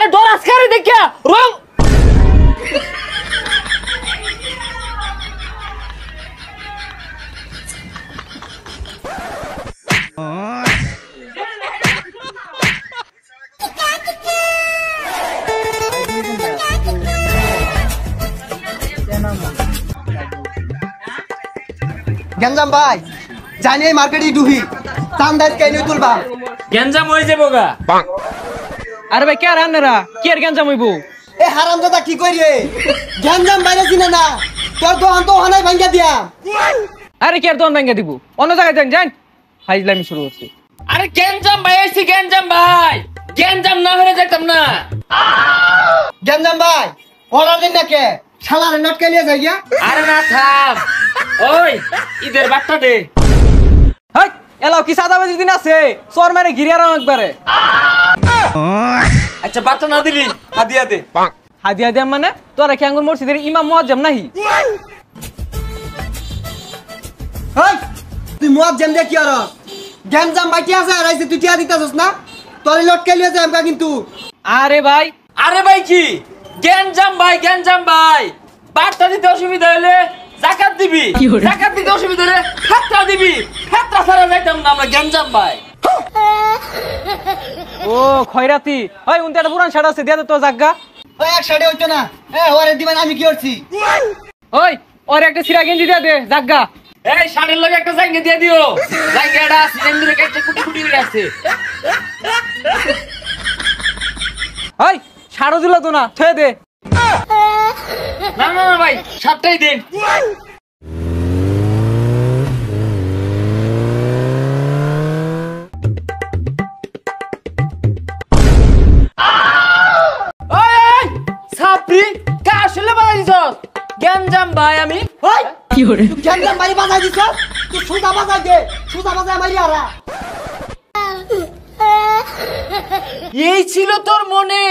আরে ডর আজকারে দেখিয়া রং গেঞ্জাম ভাই জানি এই মার্কেটে ডুবি চান্দাজ কেন তুলবা গেঞ্জাম হয়ে যাবো গা। আরে ভাই কে আর আন্নারা কি আর গেঞ্জাম হইব? এ হারামজাদা কি কই রে গেঞ্জাম বাইরে চিনে না তোর দোকান তো হানাই ভাঙ্গা দিয়া। আরে কি আর দোকান ভাঙ্গা দিব? অন্য জায়গায় যান যান। ফাইজলামি শুরু হচ্ছে। আরে গেঞ্জাম ভাই আইছি, গেঞ্জাম ভাই, গেঞ্জাম না হলে যাইতাম না। গেঞ্জাম ভাই অর্ডার দিন না কে শালারে নটকে নিয়ে যাই গিয়া। আরে না থাম, ওই ঈদের বাট্টা দে। হাই এলাও কি সাদাবাজি দিন আছে চর মেরে গিরিয়ারাম একবারে। আচ্ছা বাট্টা না দিলি হাদিয়া দে। হাদিয়া দিয়াম মানে তোরা কি আঙ্গুর মসজিদের ইমাম মুয়াজ্জম নাহি? হেই তুই মুয়াজ্জম দে কি আর গেঞ্জাম ভাই কি আছে আর আইছে তুই টিয়া দিতাছস না তোর লটকে নিয়ে যাই আমরা কিন্তু। আরে ভাই আরে ভাই কি গেঞ্জাম ভাই, গেঞ্জাম ভাই, বাট্টা দিতে অসুবিধা হলে জাকাত দিবি, জাকাত দিতে অসুবিধা হলে ফেতরা দিবি, ফেতরা ছাড়া যাইতাম না আমরা গেঞ্জাম ভাই। ও খয়রাতি ওই উনতে একটা পুরান শাড়ি আছে দিয়া দে তো জাগা। ওই এক সাড়ে হইতো না ওরে দিবেন আমি কি করছি। ওই ওর একটা সিরা গেঞ্জি দিয়া দে জাগা। এই শাড়ির লগে একটা জাঙ্গা দিয়ে দিও, জাঙ্গাটা সিলিন্ডারে কেটে কুটি কুটি করে আছে। ওই শাড়ো দিল তো না থয়ে দে। না না না ভাই সাতটাই দিন। সাপরি কা আসলে বানাই দিছস গেঞ্জাম ভাই আমি। ওই কি হরে গেঞ্জাম ভাই বাজাই দিছ তুই সুদা বাজাই দে সুদা বাজাই মারি আরা। এই ছিল তোর মনে?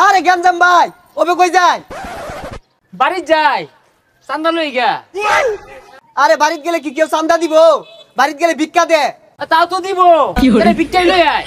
আরে গেঞ্জাম ভাই ওবে কই যায়? বাড়ি যাই চান্দা লই গা। আরে বাড়িতে গেলে কি কেউ চান্দা দিব? বাড়িতে গেলে ভিক্ষা দে। তাও তো দিব, ভিক্ষাই লই আয়।